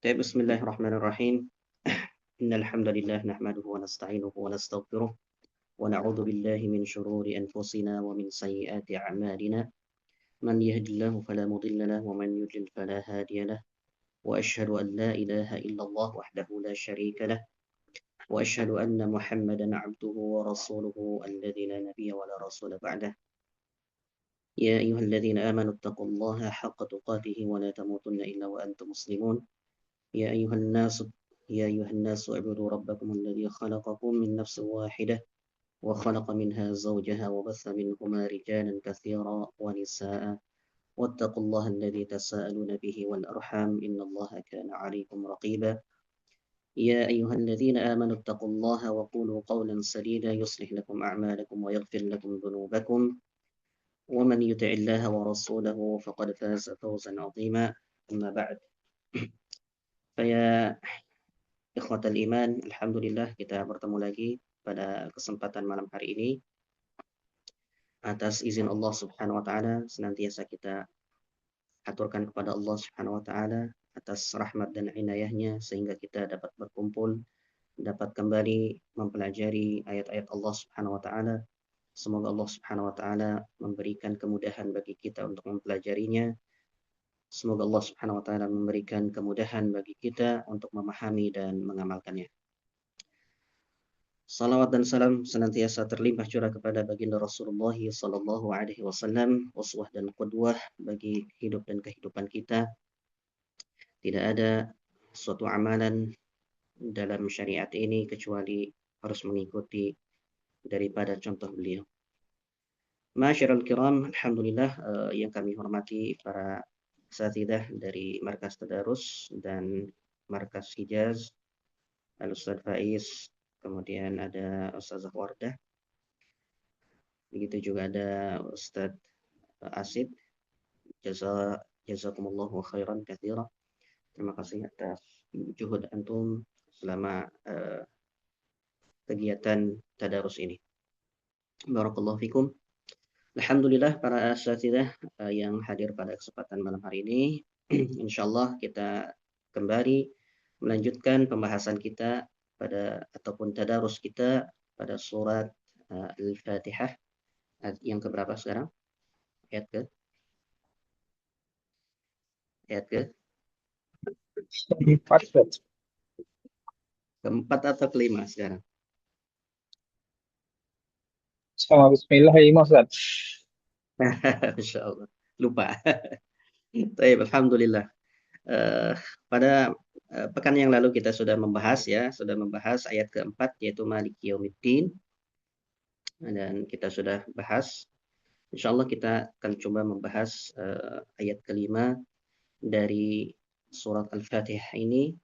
طيب بسم الله الرحمن الرحيم. إن الحمد لله نحمده ونستعينه ونستغفره ونعوذ بالله من شرور أنفسنا ومن سيئات أعمالنا. من يهد الله فلا مضل له ومن يضلل فلا هادي له. وأشهد أن لا إله إلا الله وحده لا شريك له. وأشهد أن محمدا عبده ورسوله الذي لا نبي ولا رسول بعده. يا أيها الذين آمنوا اتقوا الله حق تقاته ولا تموتن إلا وأنتم مسلمون. يا أيها الناس يا أيها الناس اعبدوا ربكم الذي خلقكم من نفس واحدة وخلق منها زوجها وبث منهما رجالا كثيرا ونساء. واتقوا الله الذي تساءلون به والأرحام إن الله كان عليكم رقيبا. يا أيها الذين آمنوا اتقوا الله وقولوا قولا سديدا يصلح لكم أعمالكم ويغفر لكم ذنوبكم. ومن يطع الله ورسوله فقد فاز فوزا عظيما. أما بعد، فيا Ikhwatal iman, alhamdulillah kita bertemu lagi pada kesempatan malam hari ini. Atas izin Allah Subhanahu wa taala, senantiasa kita aturkan kepada Allah Subhanahu wa taala atas rahmat dan inayahnya sehingga kita dapat berkumpul, dapat kembali mempelajari ayat-ayat Allah Subhanahu wa taala. Semoga Allah Subhanahu wa taala memberikan kemudahan bagi kita untuk mempelajarinya. Semoga Allah Subhanahu wa taala memberikan kemudahan bagi kita untuk memahami dan mengamalkannya. Salawat dan salam senantiasa terlimpah curah kepada baginda Rasulullah sallallahu alaihi wasallam, uswah dan qudwah bagi hidup dan kehidupan kita. Tidak ada suatu amalan dalam syariat ini kecuali harus mengikuti daripada contoh beliau. Ma'asyiral kiram, alhamdulillah yang kami hormati para asatidzah dari Markas Tadarus dan Markas Hijaz, Al-Ustaz Faiz, kemudian ada Ustazah Wardah. Begitu juga ada Ustadz Asid. Jazakumullahu khairan katsira. Terima kasih atas juhud antum selama kegiatan tadarus ini. Barakallahu fikum. Alhamdulillah para asatidzah yang hadir pada kesempatan malam hari ini. Insyaallah kita kembali melanjutkan pembahasan kita ataupun tadarus kita pada surat Al-Fatihah. Yang keberapa sekarang? Ayat ke? Ayat ke? Keempat atau kelima sekarang? Sama bismillah ya Ustaz. Masya Allah. Lupa. Baik, alhamdulillah. Pada pekan yang lalu kita sudah membahas ayat keempat yaitu Malik Yaumiddin, dan kita sudah bahas. Insya Allah kita akan coba membahas ayat kelima dari surat Al-Fatihah ini,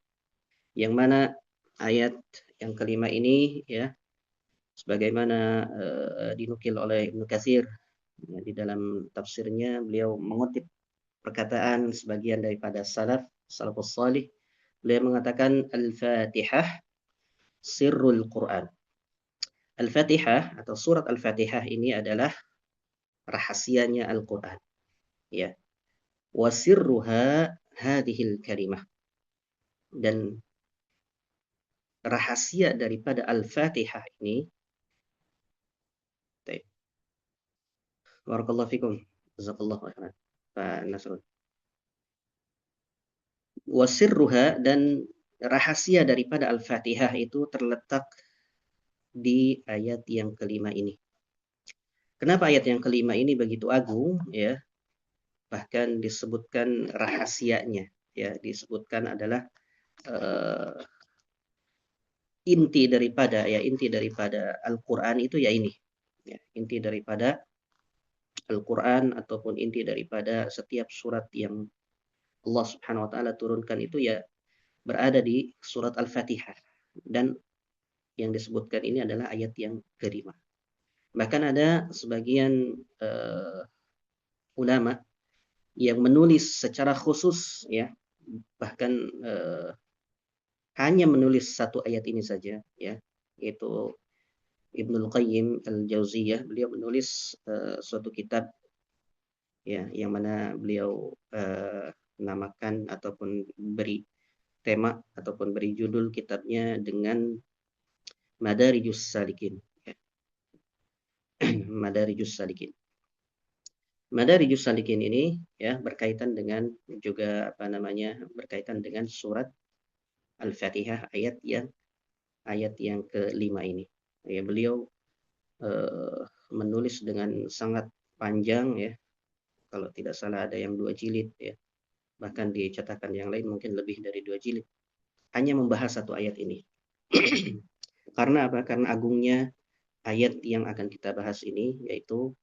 yang mana ayat yang kelima ini ya, sebagaimana dinukil oleh Ibnu Katsir ya, di dalam tafsirnya beliau mengutip perkataan sebagian daripada salafus salih. Beliau mengatakan Al-Fatihah sirrul Quran. Al-Fatihah atau surat Al-Fatihah ini adalah rahasianya Al-Quran. Ya. Wa sirruha hadhil kalimah. Dan rahasia daripada Al-Fatihah ini, barakallahu fikum, jazakallahu khairan, Pak Nasrul. Wasirruha, dan rahasia daripada Al-Fatihah itu terletak di ayat yang kelima ini. Kenapa ayat yang kelima ini begitu agung ya? Bahkan disebutkan rahasianya ya, disebutkan adalah inti daripada Al-Qur'an itu ya ini. Ya, inti daripada Al-Qur'an ataupun inti daripada setiap surat yang Allah Subhanahu wa taala turunkan itu ya berada di surat Al-Fatihah, dan yang disebutkan ini adalah ayat yang kelima. Bahkan ada sebagian ulama yang menulis secara khusus ya, bahkan hanya menulis satu ayat ini saja ya, yaitu Ibnul Qayyim Al-Jauziyah. Beliau menulis suatu kitab ya, yang mana beliau namakan ataupun beri tema ataupun beri judul kitabnya dengan Madarijus Salikin. Ya. Madarijus Salikin. Madarijus Salikin ini ya berkaitan dengan juga berkaitan dengan surat Al-Fatihah ayat yang kelima ini. Ya, beliau menulis dengan sangat panjang ya. Kalau tidak salah ada yang 2 jilid ya. Bahkan di cetakan yang lain mungkin lebih dari 2 jilid. Hanya membahas satu ayat ini. Karena apa? Karena agungnya ayat yang akan kita bahas ini yaitu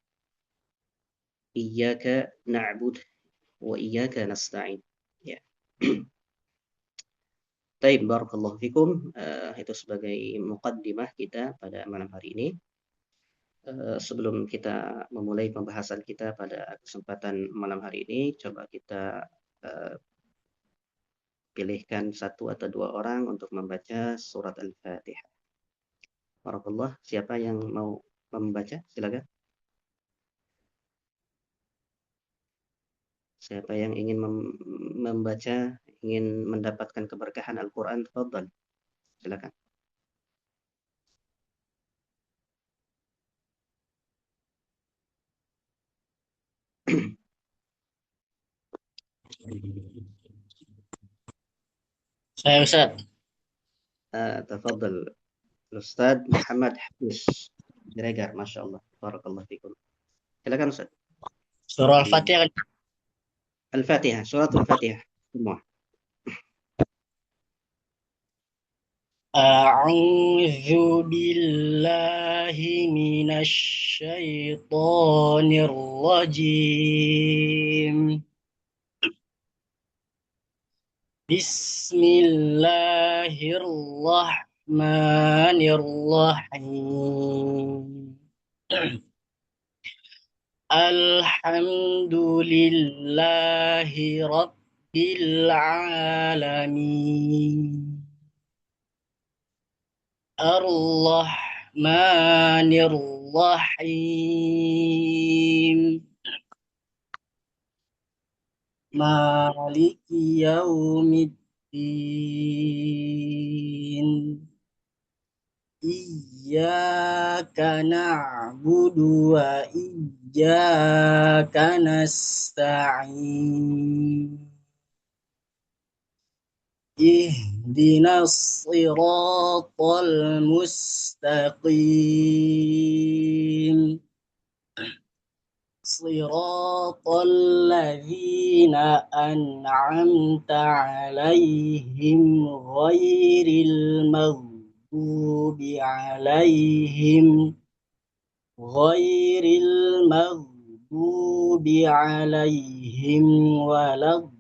Iyyaka na'bud wa iyyaka nasta'in. Ya. Taib barakallahu fikum. Itu sebagai muqaddimah kita pada malam hari ini. Sebelum kita memulai pembahasan kita pada kesempatan malam hari ini, coba kita pilihkan satu atau dua orang untuk membaca surat Al-Fatihah. Barakallah, siapa yang mau membaca? Silakan. Siapa yang ingin membaca, ingin mendapatkan keberkahan Al-Quran, tafadhal. Silakan. Saya Ustaz. Tafadhal. Ustaz Muhammad Hafiz Siregar, Masya Allah. Barakallah fikum. Silakan Ustaz. Surah Al-Fatihah. Al-Fatihah, suratul Fatihah. Semua. A'udzu billahi minasy syaithanir rajim. Bismillahirrahmanirrahim. Alhamdulillahi rabbil alamin. Ar-Rahmanir-Rahim. Maliki yaumiddin. Iyyaka na'budu wa iyyaka nasta'in. Ihdinas siratal mustaqim. Siratal ladzina an'amta 'alaihim ghairil maghdubi 'alaihim waladdallin.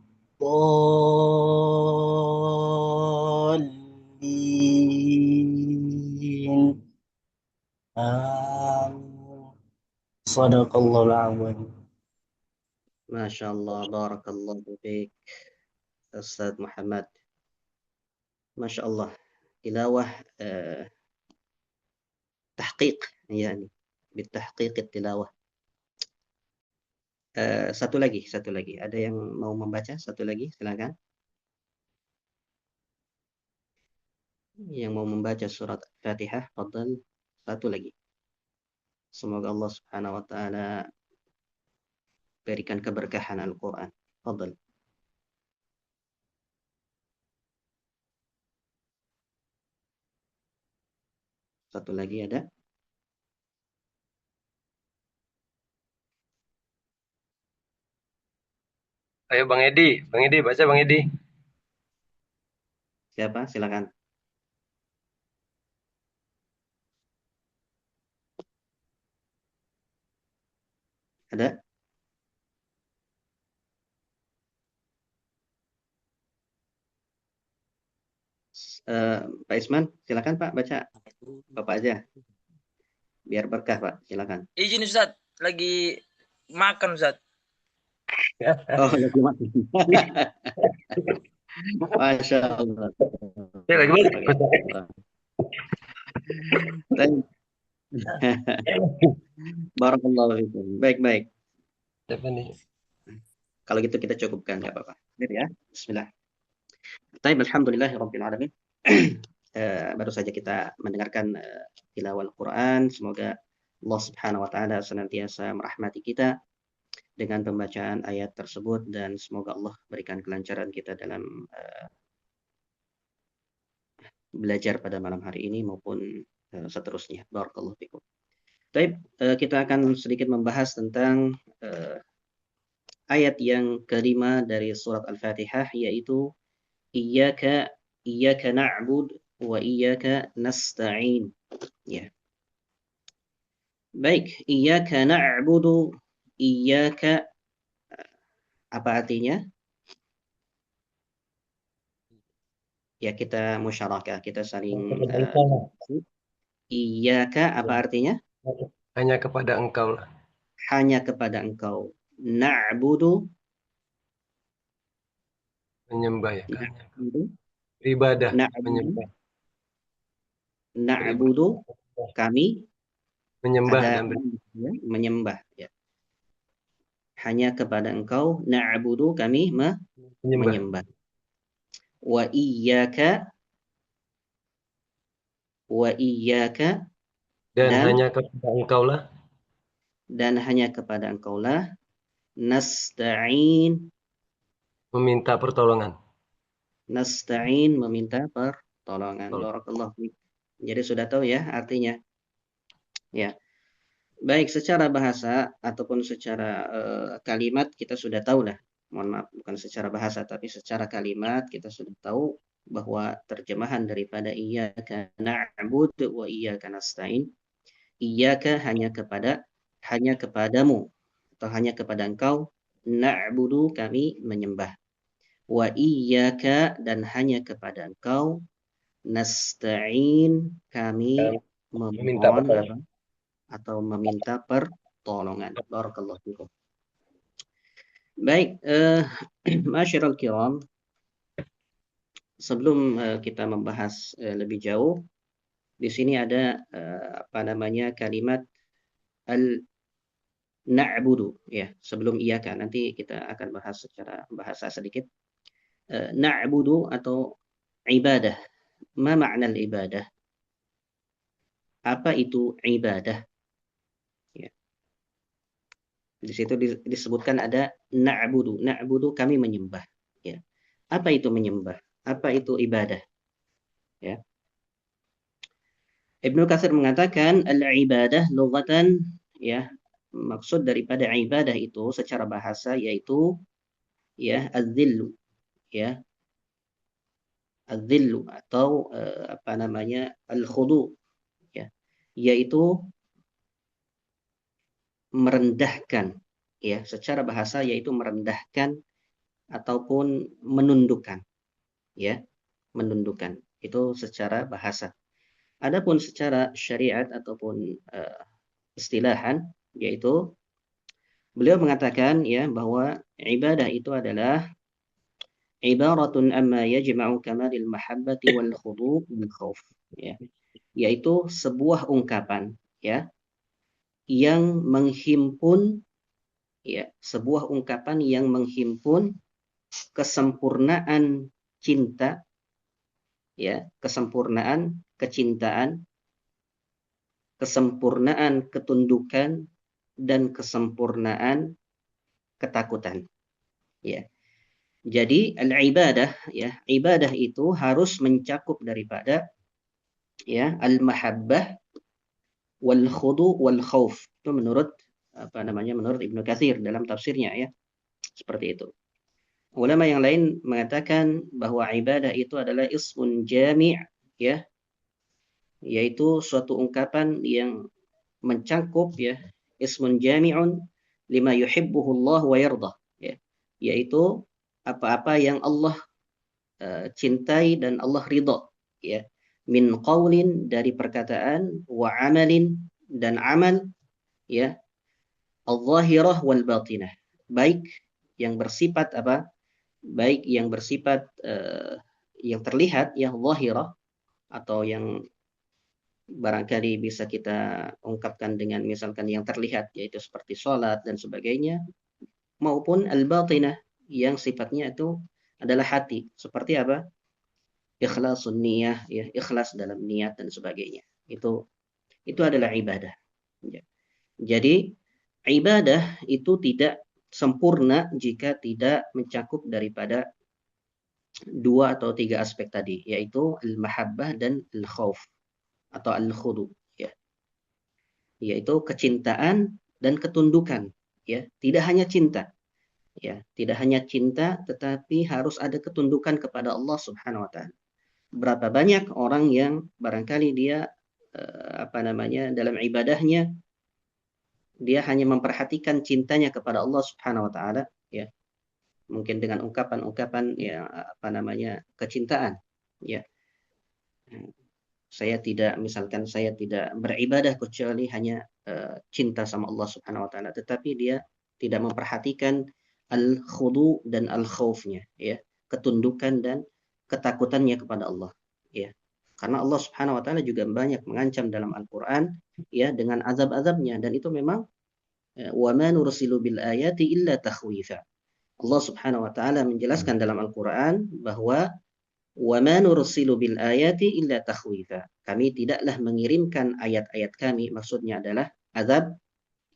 Amin. Shadaqallahul azim. Masya Allah, barakallahu fiik. Ustaz Muhammad. Masya Allah. Tilawah tahqiq, yani. Bitahqiq tilawah. Satu lagi. Ada yang mau membaca? Satu lagi, silakan. Yang mau membaca surat Al-Fatihah, fadhal. Satu lagi. Semoga Allah Subhanahu wa taala berikan keberkahan Al-Quran. Fadhal. Satu lagi ada? Ayo Bang Edi baca Bang Edi. Siapa? Silakan. Ada? Pak Isman, silakan Pak baca. Bapak aja. Biar berkah Pak, silakan. Izin Ustaz, lagi makan Ustaz. Oh, lagi makan. Masya Allah. Ya lagi Barakallahu fikum. Baik. Siapa nih? Kalau gitu kita cukupkan, nggak apa-apa. Ya, Bismillah. Taib, alhamdulillahirabbil alamin. Baru saja kita mendengarkan tilawah Al-Quran. Semoga Allah Subhanahu wa taala senantiasa merahmati kita dengan pembacaan ayat tersebut, dan semoga Allah berikan kelancaran kita dalam belajar pada malam hari ini maupun seterusnya. Barakallahu fikum. Baik, kita akan sedikit membahas tentang ayat yang kelima dari surat Al-Fatihah, yaitu iyyaka na'bud wa iyyaka nasta'in. Ya. Baik, iyyaka na'budu, iyyaka apa artinya? Ya, kita musyarakah, kita saling iyyaka apa artinya? Hanya kepada engkau lah. Hanya kepada engkau. Na'budu, Menyembah ya kan. na'budu, Beribadah. na'budu, Menyembah. na'budu, kami Menyembah ada dan ya, menyembah ya. Hanya kepada engkau na'budu, kami menyembah. menyembah. Wa iyyaka Dan dan hanya kepada engkau lah. hanya kepada engkaulah nasta'in, Meminta pertolongan. nasta'in meminta pertolongan. Barakallahu fiik. Jadi sudah tahu ya artinya. Ya. Baik, secara bahasa ataupun secara kalimat kita sudah tahu lah. Mohon maaf, bukan secara bahasa tapi secara kalimat kita sudah tahu bahwa terjemahan daripada iyyaka na'budu wa iyyaka nasta'in. Iyyaka hanya kepadamu atau hanya kepada engkau, na'budu kami menyembah. Wa iyyaka dan hanya kepada engkau, nasta'in kami Meminta memohon pertolongan. atau meminta pertolongan. Barakallahu fikum. Baik, masyiral kiram, sebelum kita membahas lebih jauh, di sini ada kalimat na'budu ya, sebelum iyyaka. Nanti kita akan bahas secara bahasa sedikit. Na'budu atau ibadah. Ma makna ibadah? Apa itu ibadah? Ya. Di situ disebutkan ada na'budu. Na'budu kami menyembah. Ya. Apa itu menyembah? Apa itu ibadah? Ya. Ibnu Katsir mengatakan al-ibadah lughatan, ya, maksud daripada ibadah itu secara bahasa yaitu ya az-zillu, ya. Az-zillu atau al-khudu, ya. Yaitu merendahkan, ya, secara bahasa yaitu merendahkan ataupun menundukkan, ya, menundukkan. Itu secara bahasa. Adapun secara syariat ataupun istilahan, yaitu beliau mengatakan ya bahwa ibadah itu adalah ibaratun amma yajma'u kamalil mahabbati wal khudu' wal khauf, ya, yaitu sebuah ungkapan ya yang menghimpun, ya, sebuah ungkapan yang menghimpun kesempurnaan cinta, ya, kesempurnaan kecintaan, kesempurnaan ketundukan, dan kesempurnaan ketakutan. Ya. Jadi al-ibadah, ya, ibadah itu harus mencakup daripada ya al-mahabbah wal khudu wal khauf. Itu menurut menurut Ibnu Katsir dalam tafsirnya ya. Seperti itu. Ulama yang lain mengatakan bahwa ibadah itu adalah ismun jami', ya, yaitu suatu ungkapan yang mencakup ya ismun jami'un lima yuhibbuhu Allah wa yardah, ya, yaitu apa-apa yang Allah cintai dan Allah ridha, ya, min qaulin dari perkataan, wa amalin dan amal, ya, al-zahirah wal batinah, baik yang bersifat baik yang bersifat yang terlihat ya zahirah, atau yang barangkali bisa kita ungkapkan dengan misalkan yang terlihat yaitu seperti sholat dan sebagainya, maupun al-batinah yang sifatnya itu adalah hati. Seperti apa? Ikhlasun niyah, ya, ikhlas dalam niat dan sebagainya. Itu adalah ibadah. Ya. Jadi ibadah itu tidak sempurna jika tidak mencakup daripada dua atau tiga aspek tadi, yaitu al-mahabbah dan al-khauf atau al-khudu, ya. Yaitu kecintaan dan ketundukan, ya. Tidak hanya cinta, ya. Tidak hanya cinta, tetapi harus ada ketundukan kepada Allah Subhanahu wa taala. Berapa banyak orang yang barangkali dia dalam ibadahnya dia hanya memperhatikan cintanya kepada Allah Subhanahu wa taala, ya. Mungkin dengan ungkapan-ungkapan ya kecintaan, ya. Saya tidak beribadah kecuali hanya cinta sama Allah Subhanahu wa taala, tetapi dia tidak memperhatikan al-khudu dan al-khaufnya, ya, ketundukan dan ketakutannya kepada Allah, ya. Karena Allah Subhanahu wa taala juga banyak mengancam dalam Al-Qur'an, ya, dengan azab-azabnya, dan itu memang wa ma nursilu bil ayati illa takhwifa. Allah Subhanahu wa taala menjelaskan dalam Al-Qur'an bahwa wa ma nursilu bil ayati illa takhwifa. Kami tidaklah mengirimkan ayat-ayat kami, maksudnya adalah azab,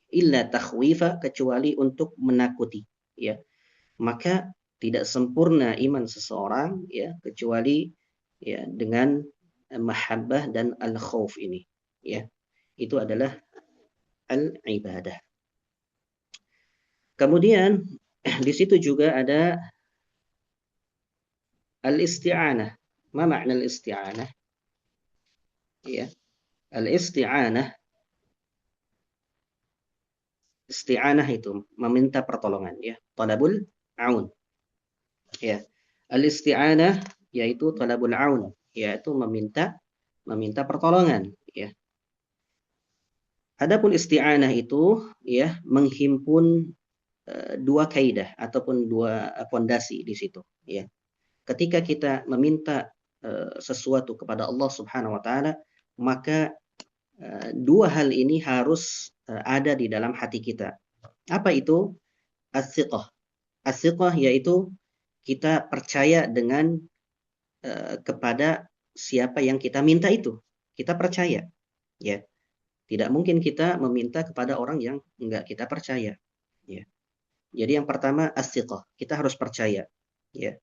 illa takhwifa, kecuali untuk menakuti, ya. Maka tidak sempurna iman seseorang, ya, kecuali, ya, dengan mahabbah dan al-khauf ini, ya. Itu adalah al-ibadah. Kemudian di situ juga ada al-isti'anah. Ma makna al-isti'anah? Ya, al-isti'anah, isti'anah itu meminta pertolongan, ya. Talabul aun. Ya. Al-isti'anah yaitu talabul aun, yaitu meminta pertolongan, ya. Adapun isti'anah itu, ya, menghimpun dua kaidah ataupun dua pondasi di situ, ya. Ketika kita meminta sesuatu kepada Allah Subhanahu wa taala, maka dua hal ini harus ada di dalam hati kita. Apa itu? As-siqah. As-siqah yaitu kita percaya dengan kepada siapa yang kita minta itu. Kita percaya, ya. Tidak mungkin kita meminta kepada orang yang enggak kita percaya, ya. Jadi yang pertama as-siqah, kita harus percaya, ya.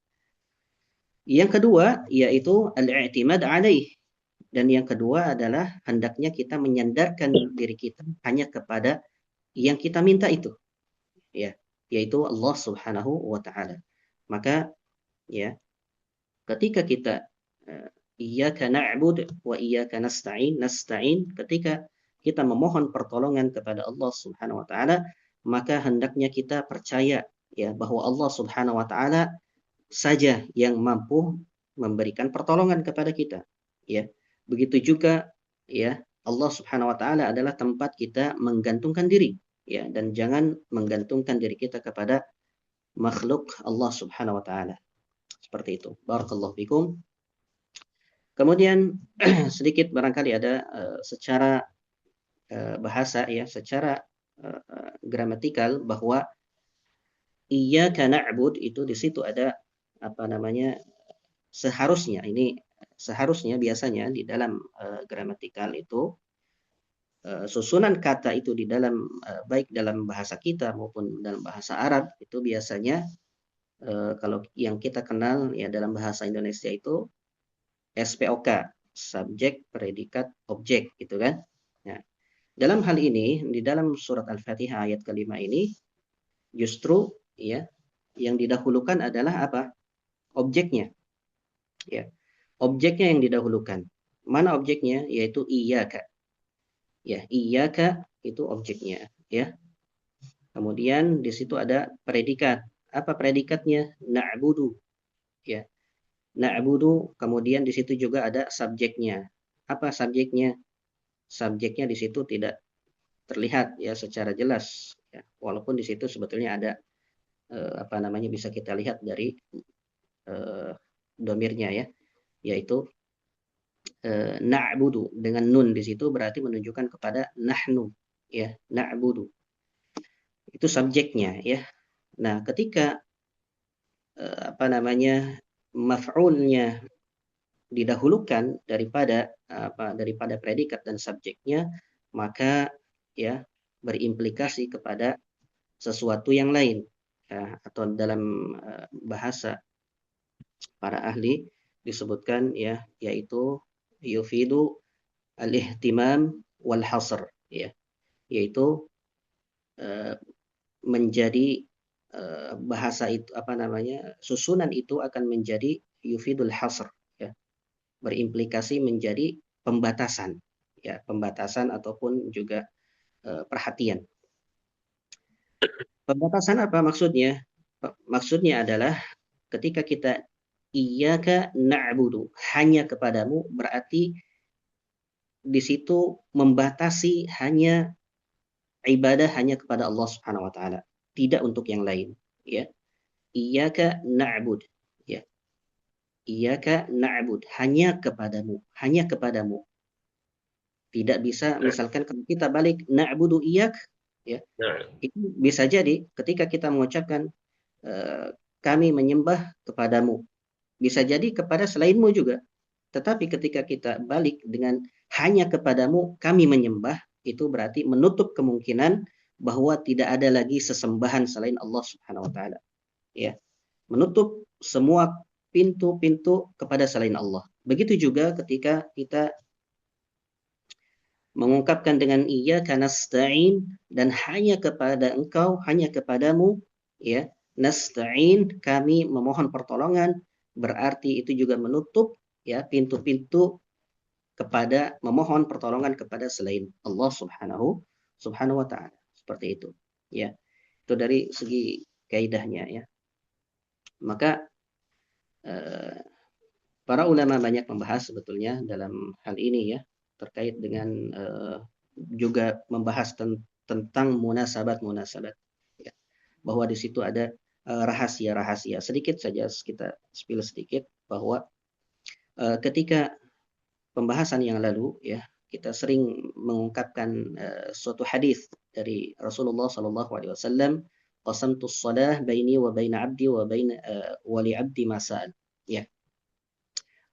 Yang kedua yaitu al-i'timad alaih. Dan yang kedua adalah hendaknya kita menyandarkan diri kita hanya kepada yang kita minta itu, ya, yaitu Allah Subhanahu wa taala. Maka, ya, ketika kita iyyaka na'bud wa iyyaka nasta'in, ketika kita memohon pertolongan kepada Allah Subhanahu wa taala, maka hendaknya kita percaya, ya, bahwa Allah Subhanahu wa taala saja yang mampu memberikan pertolongan kepada kita, ya. Begitu juga, ya, Allah Subhanahu wa taala adalah tempat kita menggantungkan diri, ya, dan jangan menggantungkan diri kita kepada makhluk Allah Subhanahu wa taala. Seperti itu. Barakallahu fikum. Kemudian sedikit barangkali ada secara bahasa, ya, secara gramatikal, bahwa iyyaka na'bud itu di situ ada seharusnya biasanya di dalam gramatikal itu susunan kata itu di dalam baik dalam bahasa kita maupun dalam bahasa Arab itu biasanya kalau yang kita kenal, ya, dalam bahasa Indonesia itu SPOK, subjek, predikat, objek, gitu kan. Nah, dalam hal ini di dalam surat Al-Fatihah ayat kelima ini justru, ya, yang didahulukan adalah apa? Objeknya, ya. Objeknya yang didahulukan. Mana objeknya? Yaitu iyyaka. Ya, iyyaka itu objeknya, ya. Kemudian di situ ada predikat. Apa predikatnya? Na'budu, ya. Na'budu, kemudian di situ juga ada subjeknya. Apa subjeknya? Subjeknya di situ tidak terlihat, ya, secara jelas, ya. Walaupun di situ sebetulnya ada bisa kita lihat dari domirnya, ya, yaitu na'budu dengan nun di situ berarti menunjukkan kepada nahnu, ya, na'budu. Itu subjeknya, ya. Nah, ketika maf'ulnya didahulukan daripada predikat dan subjeknya, maka ya berimplikasi kepada sesuatu yang lain, ya, atau dalam bahasa para ahli disebutkan ya, yaitu yufidu al-ihtimam wal hasr, ya, yaitu menjadi bahasa itu susunan itu akan menjadi yufidul hasr, ya, berimplikasi menjadi pembatasan, ya, pembatasan ataupun juga perhatian. Pembatasan apa maksudnya? Maksudnya adalah ketika kita iyyaka na'budu, hanya kepadamu, berarti di situ membatasi hanya ibadah hanya kepada Allah Subhanahu wa taala, tidak untuk yang lain, ya. Iyyaka na'bud, ya. Iyyaka na'bud, hanya kepadamu, hanya kepadamu. Tidak bisa misalkan kalau kita balik na'budu iyyak, ya. Itu bisa jadi ketika kita mengucapkan kami menyembah kepadamu, bisa jadi kepada selainmu juga. Tetapi ketika kita balik dengan hanya kepadamu kami menyembah, itu berarti menutup kemungkinan bahwa tidak ada lagi sesembahan selain Allah Subhanahu wa taala. Ya. Menutup semua pintu-pintu kepada selain Allah. Begitu juga ketika kita mengungkapkan dengan iyyaka nasta'in, dan hanya kepada engkau, hanya kepadamu, ya, nasta'in, kami memohon pertolongan, berarti itu juga menutup ya pintu-pintu kepada memohon pertolongan kepada selain Allah Subhanahu wa taala. Seperti itu, ya. Itu dari segi kaidahnya, ya. Maka para ulama banyak membahas sebetulnya dalam hal ini, ya, terkait dengan juga membahas tentang munasabat, ya, bahwa di situ ada rahasia-rahasia. Sedikit saja kita spill sedikit bahwa ketika pembahasan yang lalu, ya, kita sering mengungkapkan suatu hadis dari Rasulullah sallallahu alaihi wasallam, qasamtus shalah baini wa baina abdi wa li abdi ma sa'al, ya.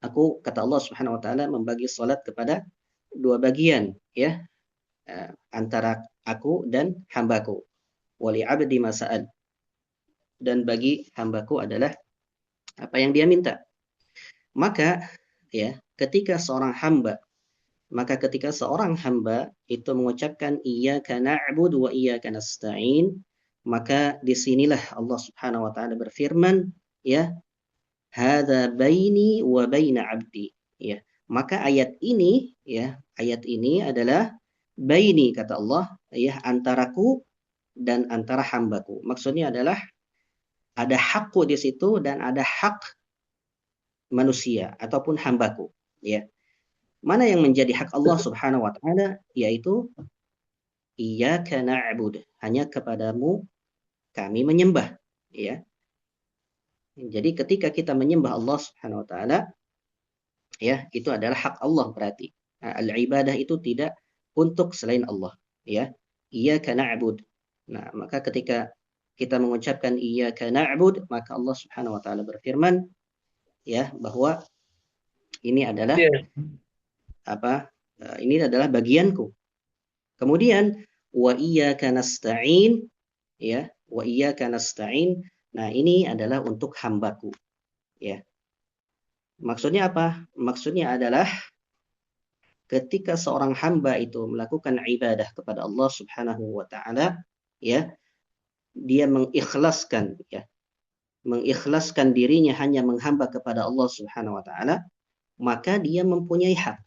Aku, kata Allah Subhanahu wa taala, membagi salat kepada dua bagian, ya, antara aku dan hambaku. Wali abdi ma sa'al, dan bagi hambaku adalah apa yang dia minta. Maka ya, ketika seorang hamba itu mengucapkan iyyaka na'budu wa iyyaka nasta'in, maka disinilah Allah Subhanahu wa taala berfirman, ya, hadza baini wa baina abdi, ya. Maka ayat ini adalah baini, kata Allah, ya, antaraku dan antara hambaku. Maksudnya adalah ada hakku di situ dan ada hak manusia ataupun hambaku, ya. Mana yang menjadi hak Allah Subhanahu wa taala, yaitu iyyaka na'bud, hanya kepadamu kami menyembah, ya. Jadi ketika kita menyembah Allah Subhanahu wa taala, ya, itu adalah hak Allah berarti. Nah, al-ibadah itu tidak untuk selain Allah, ya. Iyyaka na'bud. Nah, maka ketika kita mengucapkan iyyaka na'bud, maka Allah Subhanahu wa taala berfirman, ya, bahwa ini adalah ini adalah bagianku. Kemudian wa iyyaka nasta'in, ya, wa iyyaka nasta'in. Nah, ini adalah untuk hambaku, ya. Maksudnya apa? Maksudnya adalah ketika seorang hamba itu melakukan ibadah kepada Allah Subhanahu wa taala, ya, dia mengikhlaskan dirinya hanya menghamba kepada Allah Subhanahu wa taala, maka dia mempunyai hak,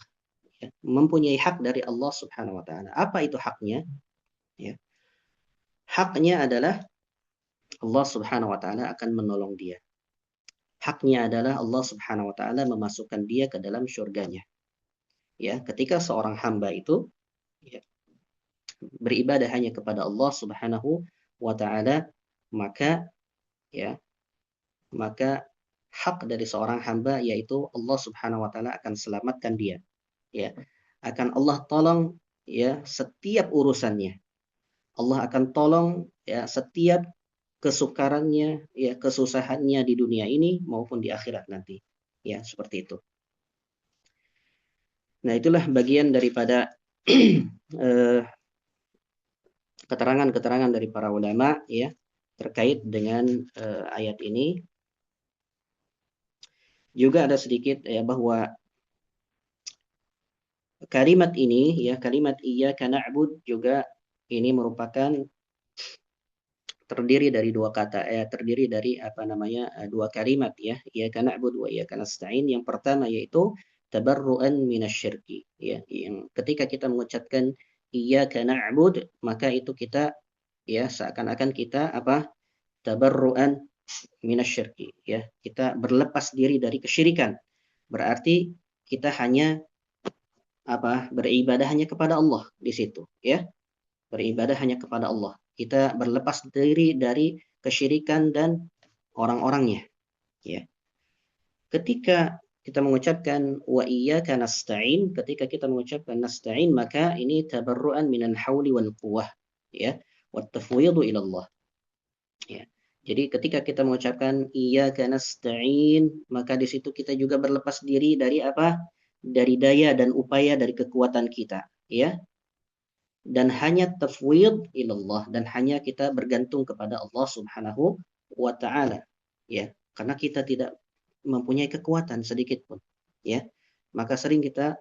ya, mempunyai hak dari Allah Subhanahu wa taala. Apa itu haknya? Ya. Haknya adalah Allah Subhanahu wa taala akan menolong dia. Haknya adalah Allah Subhanahu wa taala memasukkan dia ke dalam syurganya. Ya, ketika seorang hamba itu, ya, beribadah hanya kepada Allah Subhanahu wa taala, maka hak dari seorang hamba, yaitu Allah Subhanahu wa taala akan selamatkan dia. Ya. Akan Allah tolong, ya, setiap urusannya. Allah akan tolong, ya, setiap kesukarannya, ya, kesusahannya di dunia ini maupun di akhirat nanti. Ya, seperti itu. Nah, itulah bagian daripada keterangan-keterangan dari para ulama ya terkait dengan ayat ini. Juga ada sedikit ya bahwa kalimat ini ya, kalimat iyyaka na'bud juga ini merupakan terdiri dari dua kata, terdiri dari dua kalimat ya, iyyaka na'bud wa iyyaka nasta'in. Yang pertama yaitu tabarru'an minasyirki ya, yang ketika kita mengucapkan iyyaka na'bud maka itu kita ya seakan-akan kita tabarru'an minasyirki ya, kita berlepas diri dari kesyirikan. Berarti kita hanya beribadah hanya kepada Allah di situ ya. Beribadah hanya kepada Allah. Kita berlepas diri dari kesyirikan dan orang-orangnya ya. Ketika kita mengucapkan wa iyyaka nasta'in, ketika kita mengucapkan nasta'in maka ini tabarru'an minal hauli wal quwwah ya, wat tafwidhu ila Allah. Ya. Jadi ketika kita mengucapkan iyyaka nasta'in, maka di situ kita juga berlepas diri dari dari daya dan upaya dari kekuatan kita, ya. Dan hanya tafwid ilallah, dan hanya kita bergantung kepada Allah Subhanahu wa taala, ya. Karena kita tidak mempunyai kekuatan sedikit pun, ya. Maka sering kita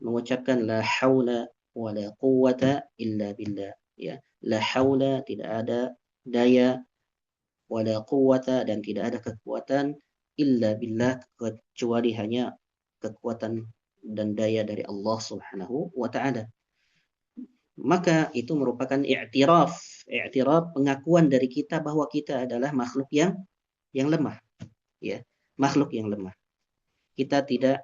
mengucapkan la haula wa la quwwata illa billah, ya. La haula, tidak ada daya, wala quwwata, dan tidak ada kekuatan, illa billah, kecuali hanya kekuatan dan daya dari Allah Subhanahu wa taala. Maka itu merupakan i'tiraf, pengakuan dari kita bahwa kita adalah makhluk yang lemah, ya, makhluk yang lemah. Kita tidak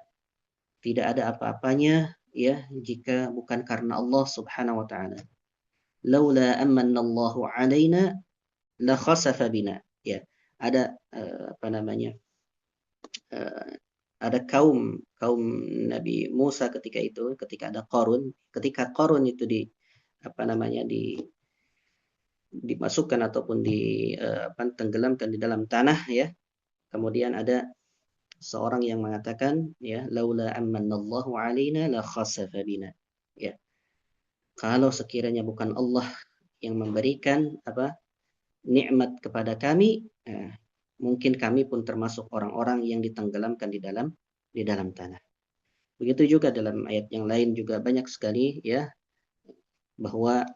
ada apa-apanya ya jika bukan karena Allah Subhanahu wa taala. Laula amanna Allahu alaina la khasafa bina, ya. Ada ada kaum Nabi Musa ketika itu, ketika ada Qarun, ketika Qarun itu dimasukkan ataupun tenggelamkan di dalam tanah ya. Kemudian ada seorang yang mengatakan ya, laula amanallahu alaina la khasafa bina, ya. Kalau sekiranya bukan Allah yang memberikan nikmat kepada kami, mungkin kami pun termasuk orang-orang yang ditenggelamkan di dalam tanah. Begitu juga dalam ayat yang lain juga banyak sekali ya, bahwa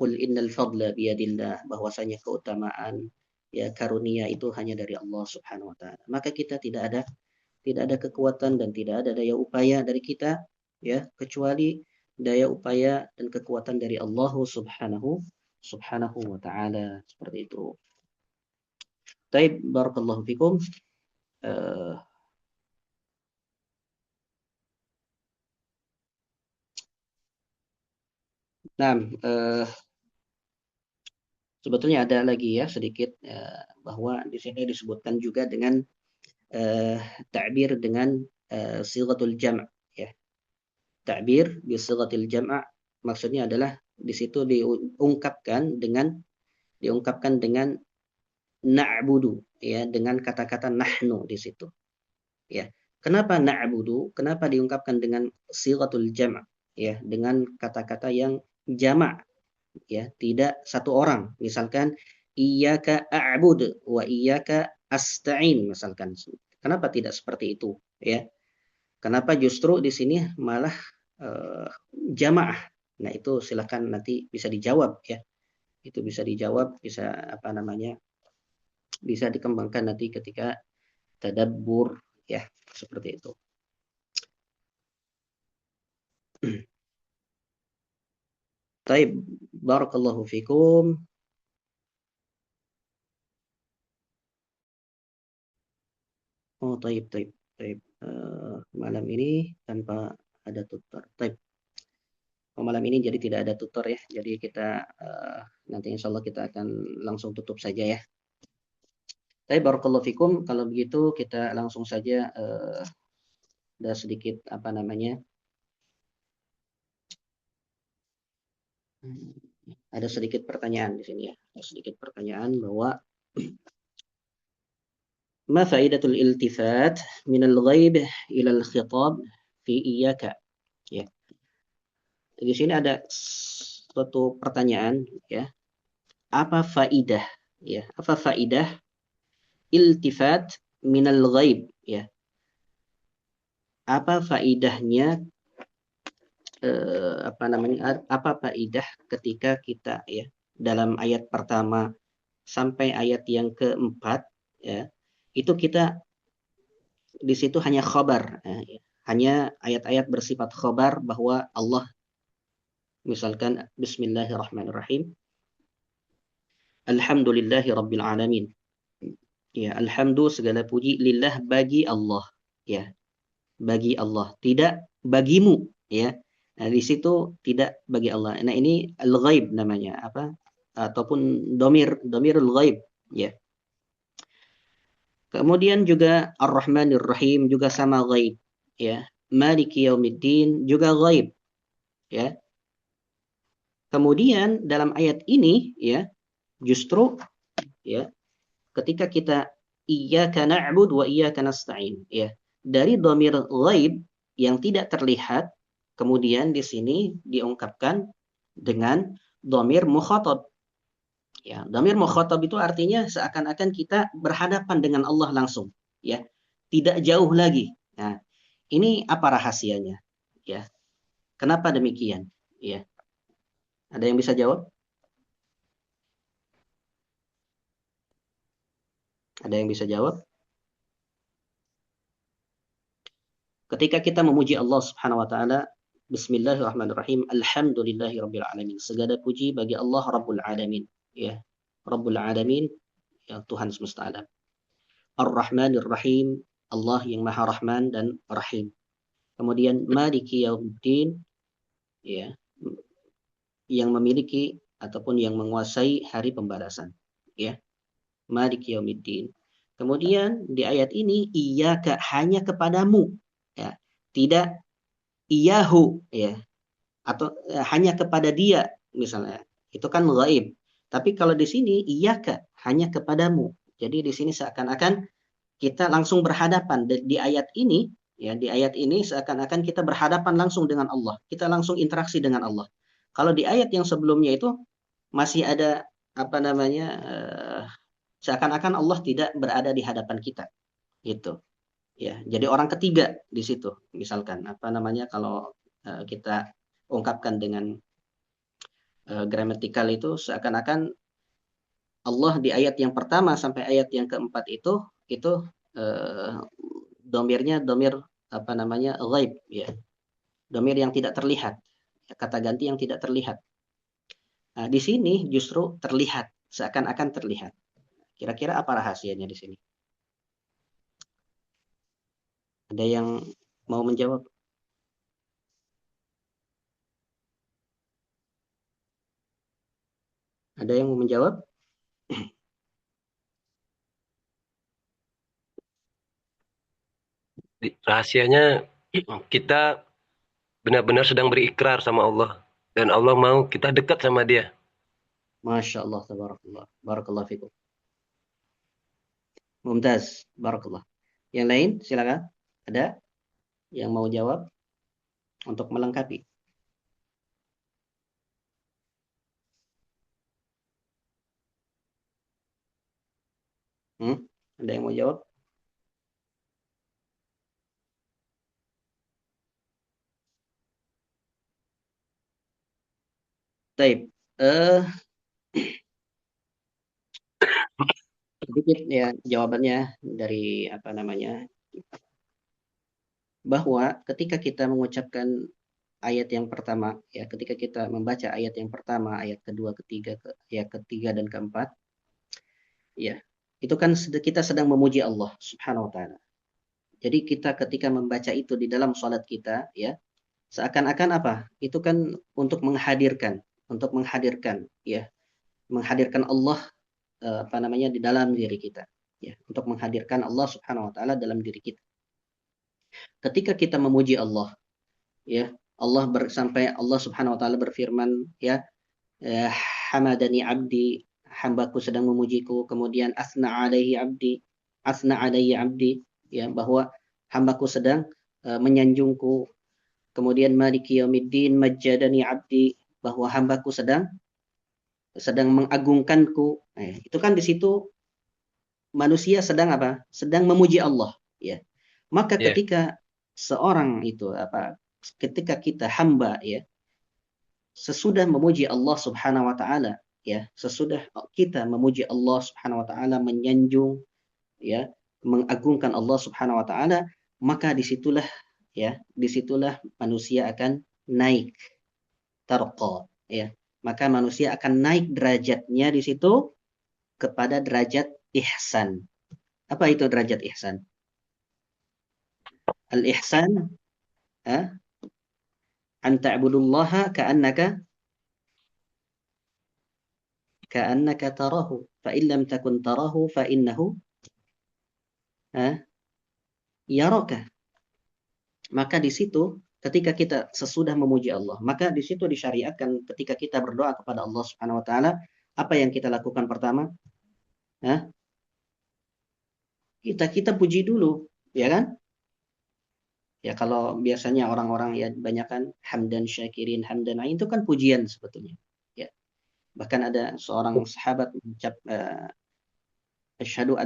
qul innal fadla biyadillah, bahwasanya keutamaan ya, karunia itu hanya dari Allah Subhanahu wa taala. Maka kita tidak ada kekuatan dan tidak ada daya upaya dari kita ya, kecuali daya upaya dan kekuatan dari Allah Subhanahu wa taala, seperti itu. Baik, barakallahu fikum. Nah, sebetulnya ada lagi ya sedikit bahwa di sini disebutkan juga dengan ta'bir dengan sighatul jam' ya. Ta'bir bi sighatil jam' maksudnya adalah di situ diungkapkan dengan na'budu ya, dengan kata-kata nahnu di situ. Ya. Kenapa na'budu? Kenapa diungkapkan dengan sighatul jam' ya, dengan kata-kata yang jamak ya, tidak satu orang. Misalkan iyyaka a'bud wa iyyaka asta'in misalkan. Kenapa tidak seperti itu ya? Kenapa justru di sini malah jamaah? Nah, itu silakan nanti bisa dijawab ya. Itu bisa dijawab, bisa bisa dikembangkan nanti ketika tadabbur ya, seperti itu. Baik, barakallahu fikum. Oh, taib. Malam ini tanpa ada tutor. Taib. Malam ini jadi tidak ada tutor ya. Jadi kita nanti insya Allah kita akan langsung tutup saja ya. Tapi barakallahu fikum, kalau begitu kita langsung saja ada sedikit ada sedikit pertanyaan di sini ya. sedikit pertanyaan bahwa ma faidatul iltifat min al-ghaib ila al-khitab fi iyyaka. Ya. Di sini ada suatu pertanyaan, ya. Apa faidah, ya? Apa faidah iltifat min al-ghaib, ya? Apa faidahnya apa faidah ketika kita, ya, dalam ayat pertama sampai ayat yang keempat, ya, itu kita di situ hanya khabar, ya, hanya ayat-ayat bersifat khabar bahwa Allah, misalkan Bismillahirrahmanirrahim, Alhamdulillahi Rabbil Alamin, ya, alhamdu segala puji lillah bagi Allah, ya, bagi Allah, tidak bagimu, ya. Nah, di situ tidak bagi Allah. Nah, ini al-ghaib namanya, apa? Ataupun domirul ghaib, ya. Kemudian juga Ar-Rahmanir Rahim juga sama ghaib, ya. Maliki Yaumiddin juga ghaib, ya. Kemudian dalam ayat ini, ya, justru, ya, ketika kita iyyaka na'budu wa iyyaka nasta'in, ya, dari dhamir ghaib yang tidak terlihat, kemudian di sini diungkapkan dengan dhamir mukhatab. Ya, dhamir mukhatab itu artinya seakan-akan kita berhadapan dengan Allah langsung, ya. Tidak jauh lagi. Nah, ini apa rahasianya? Ya. Kenapa demikian? Ya. Ada yang bisa jawab? Ada yang bisa jawab? Ketika kita memuji Allah Subhanahu wa taala, Bismillahirrahmanirrahim, Alhamdulillahirabbil alamin. Segala puji bagi Allah Rabbul Alamin, ya. Rabbul Alamin, ya, Tuhan semesta alam. Ar-Rahmanir Rahim, Allah yang Maha Rahman dan Rahim. Kemudian Maliki Yaumiddin, ya, yang memiliki ataupun yang menguasai hari pembalasan, ya. Maliki Yaumiddin. Kemudian di ayat ini iyyaka, hanya kepadamu, ya. Tidak iyahu, ya, atau hanya kepada dia misalnya. Itu kan ghaib. Tapi kalau di sini iyyaka, hanya kepadamu. Jadi di sini seakan-akan kita langsung berhadapan di ayat ini, ya, di ayat ini seakan-akan kita berhadapan langsung dengan Allah. Kita langsung interaksi dengan Allah. Kalau di ayat yang sebelumnya itu masih ada apa namanya, seakan-akan Allah tidak berada di hadapan kita, gitu. Ya, jadi orang ketiga di situ, misalkan apa namanya, kalau kita ungkapkan dengan gramatikal itu seakan-akan Allah di ayat yang pertama sampai ayat yang keempat itu uh, domirnya domir apa namanya ghaib, ya, domir yang tidak terlihat, kata ganti yang tidak terlihat. Nah, di sini justru terlihat, seakan-akan terlihat. Kira-kira apa rahasianya di sini? Ada yang mau menjawab? Ada yang mau menjawab? Rahasianya kita benar-benar sedang berikrar sama Allah dan Allah mau kita dekat sama Dia. Masya Allah, tabarakallah, barakallah fikum. Mumtaz, barakallah. Yang lain silakan. Ada yang mau jawab untuk melengkapi? Ada yang mau jawab? Baik. Sedikit ya jawabannya dari apa namanya, bahwa ketika kita mengucapkan ayat yang pertama, ya, ketika kita membaca ayat yang pertama, ayat kedua, ketiga, ayat ketiga dan keempat, ya, itu kan kita sedang memuji Allah Subhanahu wa taala. Jadi kita ketika membaca itu di dalam salat kita, ya, seakan-akan apa? Itu kan untuk menghadirkan, ya, menghadirkan Allah apa namanya di dalam diri kita, ya, untuk menghadirkan Allah Subhanahu wa taala dalam diri kita. Ketika kita memuji Allah, ya, sampai Allah Subhanahu wa taala berfirman, ya, hamadani abdi hambaku sedang memujiku, kemudian asna alayhi abdi, ya, bahwa hambaku sedang menyanjungku, kemudian maliki yaumiddin majjadani abdi, bahwa hambaku sedang mengagungkanku. Nah, itu kan di situ manusia sedang apa? Sedang memuji Allah, ya. Maka Ya. ketika seorang itu ketika kita hamba, ya, sesudah memuji Allah Subhanahu wa taala, ya, sesudah kita memuji Allah Subhanahu wa taala, menyanjung, ya, mengagungkan Allah Subhanahu wa taala, maka disitulah manusia akan naik, tarqa, ya. Maka manusia akan naik derajatnya di situ kepada derajat ihsan. Apa itu derajat ihsan? Al-ihsan, an ta'budullaha ka'annaka tarahu, fa in lam takun tarahu fa innahu yaraka. Maka di situ ketika kita sesudah memuji Allah, maka di situ disyariatkan ketika kita berdoa kepada Allah Subhanahu wa taala, apa yang kita lakukan pertama? Kita puji dulu, ya kan? Ya, kalau biasanya orang-orang ya banyakkan hamdan syakirin, hamdan itu kan pujian sebetulnya. Ya. Bahkan ada seorang sahabat mengucap asyhadu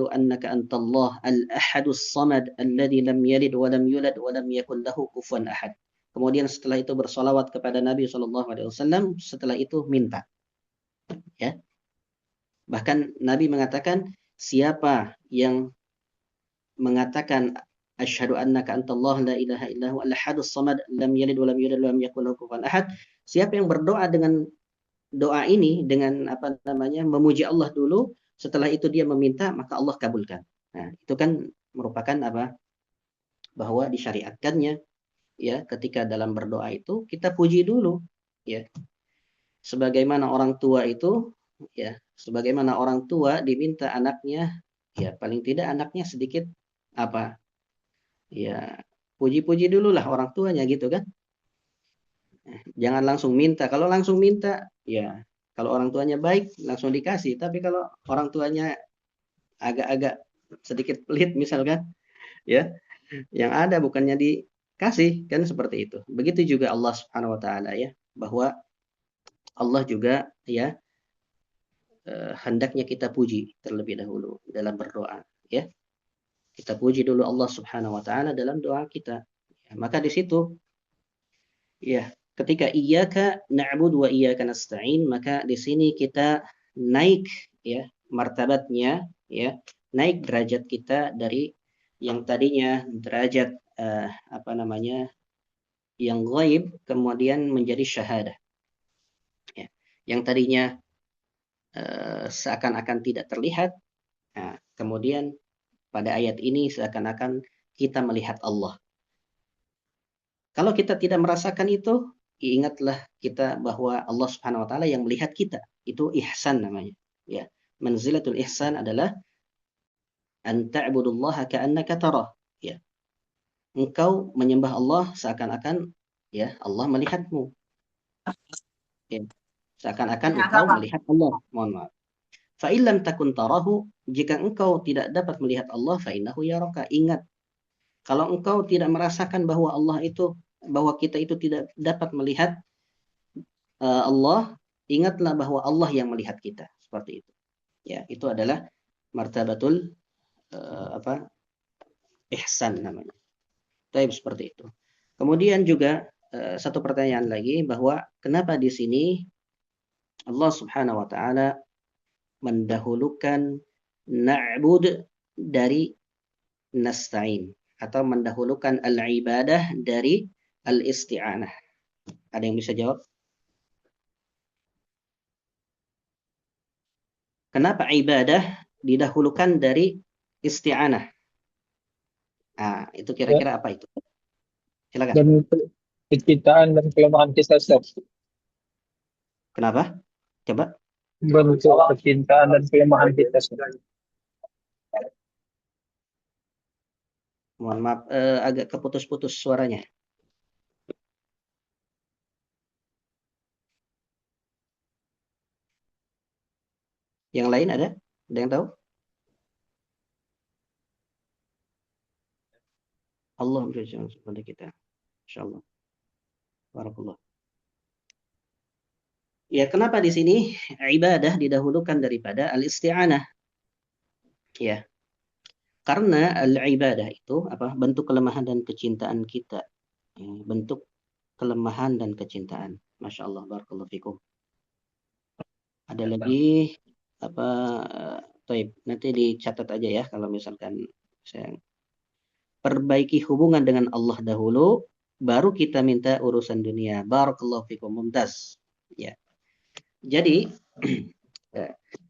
annaka antallah al-ahadus samad alladzi lam yalid wa lam yulad wa lam yakul lahu kufuwan ahad. Kemudian setelah itu bersolawat kepada Nabi SAW, setelah itu minta. Ya. Bahkan Nabi mengatakan, siapa yang mengatakan asyhadu annaka antallah la ilaha illahu al-ahadus samad lam yalid wa lam yulad wa lam yakul lahu kufuwan ahad, siapa yang berdoa dengan doa ini, dengan memuji Allah dulu, setelah itu dia meminta, maka Allah kabulkan. Nah, itu kan merupakan bahwa disyariatkannya, ya, ketika dalam berdoa itu kita puji dulu, ya. Sebagaimana orang tua itu, ya, sebagaimana orang tua diminta anaknya, ya, paling tidak anaknya sedikit ya, puji-puji dulu lah orang tuanya, gitu kan. Jangan langsung minta. Kalau langsung minta, ya, kalau orang tuanya baik langsung dikasih. Tapi kalau orang tuanya agak-agak sedikit pelit misalkan, ya, yang ada bukannya dikasih, kan seperti itu. Begitu juga Allah Subhanahu wa taala, ya, bahwa Allah juga, ya, hendaknya kita puji terlebih dahulu dalam berdoa, ya. Kita puji dulu Allah Subhanahu wa taala dalam doa kita. Ya, maka di situ, ya, ketika iyyaka na'budu wa iyyaka nasta'in, maka di sini kita naik, ya, martabatnya, ya, naik derajat kita dari yang tadinya derajat yang ghaib kemudian menjadi syahadah. Ya. Yang tadinya seakan-akan tidak terlihat, nah, kemudian pada ayat ini seakan-akan kita melihat Allah. Kalau kita tidak merasakan itu, ingatlah kita bahwa Allah Subhanahu wa taala yang melihat kita. Itu ihsan namanya, ya. Manzilatul ihsan adalah an ta'budullaha ka'annaka tarah, ya. Engkau menyembah Allah seakan-akan, ya, Allah melihatmu. Ya. Seakan-akan engkau melihat Allah. Mohon maaf. Fa illam takun tarahu, jika engkau tidak dapat melihat Allah, fa innahu yaraka. Ingat, kalau engkau tidak merasakan bahwa kita itu tidak dapat melihat Allah, ingatlah bahwa Allah yang melihat kita, seperti itu. Ya, itu adalah martabatul ihsan namanya. Taib, seperti itu. Kemudian juga satu pertanyaan lagi, bahwa kenapa di sini Allah Subhanahu wa taala mendahulukan na'bud dari nasta'in, atau mendahulukan al-ibadah dari al-isti'anah. Ada yang bisa jawab? Kenapa ibadah didahulukan dari isti'anah? Ah, itu kira-kira apa itu? Silakan. Dan kecintaan dan kelemahan kita, Ustaz. Kenapa? Coba. Bentuk kecintaan dan kelemahan kita, Ustaz. Mohon maaf, agak keputus-putus suaranya. Yang lain ada? Ada yang tahu? Allah memberikan kepada kita. Insyaallah. Barakallah. Ya, kenapa di sini ibadah didahulukan daripada al-isti'anah? Ya, karena al-ibadah itu apa? Bentuk kelemahan dan kecintaan kita. Ya, bentuk kelemahan dan kecintaan. Masya Allah, barakallahu fikum. Ada lagi apa? Taib, nanti dicatat aja ya kalau misalkan saya perbaiki hubungan dengan Allah dahulu, baru kita minta urusan dunia. Barakallahu fikum, mumtaz. Ya. Jadi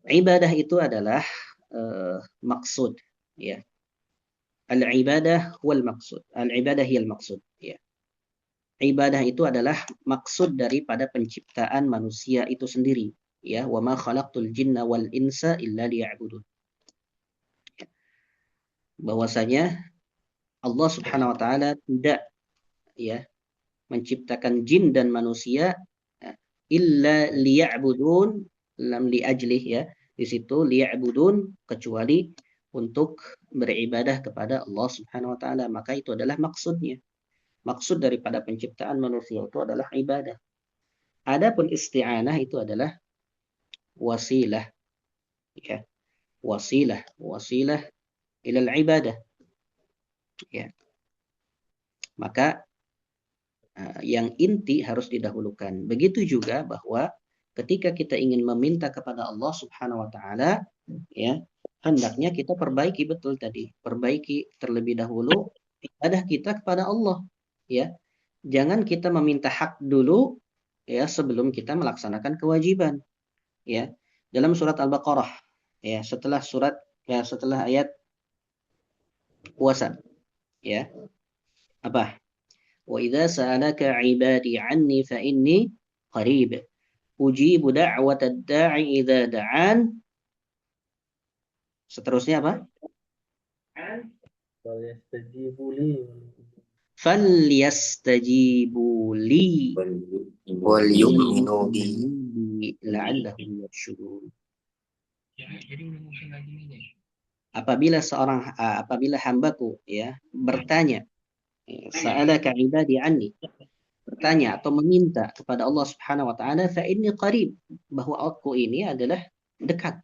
ibadah itu adalah maksud, ya. Al-ibadah wal maksud. Al-ibadah hiyal maksud, ya. Ibadah itu adalah maksud daripada penciptaan manusia itu sendiri, ya. Wa ma khalaqtul jinna wal insa illa liya'budun. Bahwasanya Allah Subhanahu wa taala tidak, ya, menciptakan jin dan manusia illa liya'budun, lam li ajlih, ya. Di situ liya'budun, kecuali untuk beribadah kepada Allah Subhanahu wa taala. Maka itu adalah maksudnya. Maksud daripada penciptaan manusia itu adalah ibadah. Adapun isti'anah itu adalah wasilah, ya. Wasilah ilal ibadah, ya. Maka yang inti harus didahulukan. Begitu juga bahwa ketika kita ingin meminta kepada Allah Subhanahu wa taala, ya, hendaknya kita perbaiki betul tadi. Perbaiki terlebih dahulu ibadah kita kepada Allah, ya. Jangan kita meminta hak dulu, ya, sebelum kita melaksanakan kewajiban, ya. Dalam surat Al-Baqarah, ya, setelah ayat puasa, ya. Apa? Wa idza sa'alaka 'ibadi 'anni fa inni qarib ujibu da'watad da'i idza da'an. Seterusnya apa? Falyastajibu li wal yu'minu bi. la'allahum yarshudun. Apabila hambaku, ya, bertanya, sa'alaka 'ibadi 'anni, bertanya atau meminta kepada Allah Subhanahu wa taala, fa inni qarib, bahwa aku ini adalah dekat.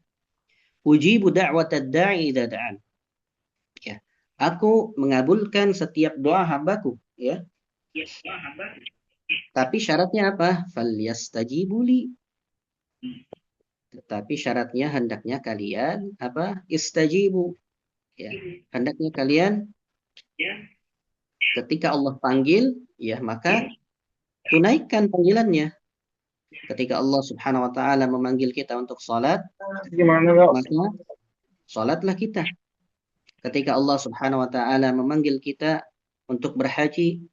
Ujibu da'watad da'i idza da'an. Ya. Aku mengabulkan setiap doa hambaku, ya. Tapi syaratnya apa? Falyastajibu li. Tetapi syaratnya hendaknya kalian apa? Istajibu. Ya. Hendaknya kalian ketika Allah panggil, ya, maka tunaikan panggilannya. Ketika Allah Subhanahu wa taala memanggil kita untuk salat, maka salatlah kita. Ketika Allah Subhanahu wa taala memanggil kita untuk berhaji,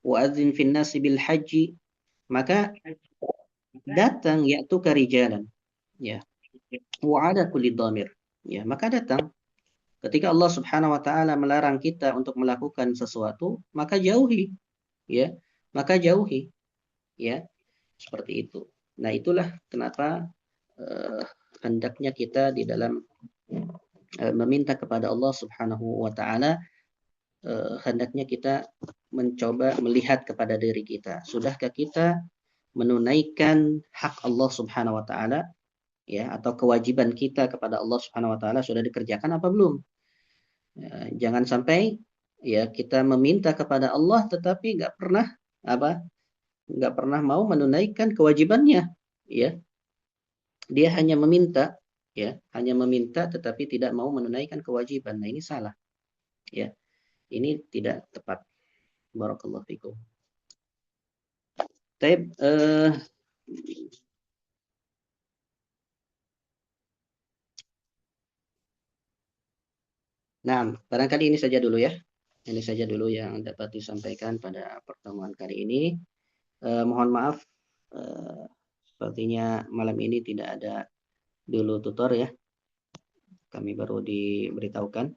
wa'adzin fin nasi bil haji, maka datang, ya'tuka rijalan, ya. Wa 'ala kulli dhamir, ya, maka datang. Ketika Allah Subhanahu wa taala melarang kita untuk melakukan sesuatu, maka jauhi, ya. Maka jauhi, ya. Seperti itu. Nah, itulah kenapa hendaknya kita di dalam meminta kepada Allah Subhanahu wa taala, hendaknya kita mencoba melihat kepada diri kita. Sudahkah kita menunaikan hak Allah Subhanahu wa taala, ya, atau kewajiban kita kepada Allah Subhanahu wa taala sudah dikerjakan apa belum? Jangan sampai, ya, kita meminta kepada Allah tetapi nggak pernah mau menunaikan kewajibannya, ya. Dia hanya meminta, ya, tetapi tidak mau menunaikan kewajiban. Nah, ini salah, ya. Ini tidak tepat. Barakallahu fikum. Taib, nah, barangkali ini saja dulu, ya. Ini saja dulu yang dapat disampaikan pada pertemuan kali ini. Mohon maaf, sepertinya malam ini tidak ada dulu tutor, ya. Kami baru diberitahukan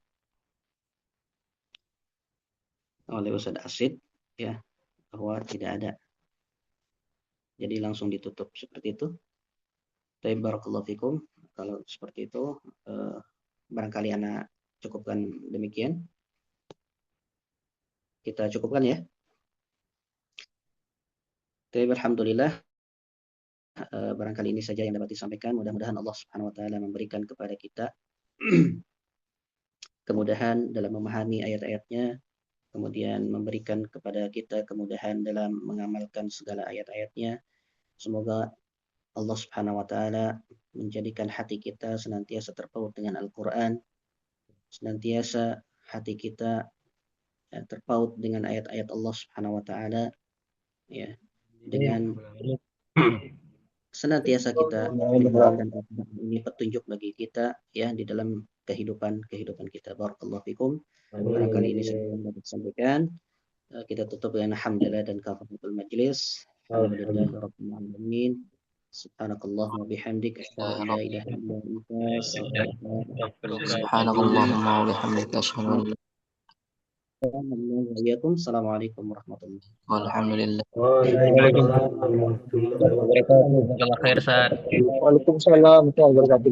oleh Ustaz Asid, ya, bahwa tidak ada. Jadi langsung ditutup seperti itu. Barakallahu fikum. kalau seperti itu barangkali anak cukupkan demikian. Kita cukupkan ya. Oke, alhamdulillah. Barangkali ini saja yang dapat disampaikan. Mudah-mudahan Allah Subhanahu wa taala memberikan kepada kita kemudahan dalam memahami ayat-ayatnya, kemudian memberikan kepada kita kemudahan dalam mengamalkan segala ayat-ayatnya. Semoga Allah Subhanahu wa taala menjadikan hati kita senantiasa terpaut dengan Al-Qur'an, senantiasa hati kita terpaut dengan ayat-ayat Allah Subhanahu wa taala, ya, dengan senantiasa kita menjadikan ini petunjuk bagi kita ya di dalam kehidupan kita. Barakallahu fikum. Barangkali ini saya dapat sampaikan. Kita tutup dengan hamdalah dan kafaratul majlis. Alhamdulillahirabbil alamin. Subhanakallahumma bihamdik asyhadu an la ilaha illa anta astaghfiruka Subhanakallahumma wa bihamdika asyhadu an la Assalamualaikum warahmatullahi wabarakatuh. Walhamdulillah. Waalaikumsalam warahmatullahi wabarakatuh. Jazakallah khair, Ustaz. Waalaikumsalam warahmatullahi wabarakatuh.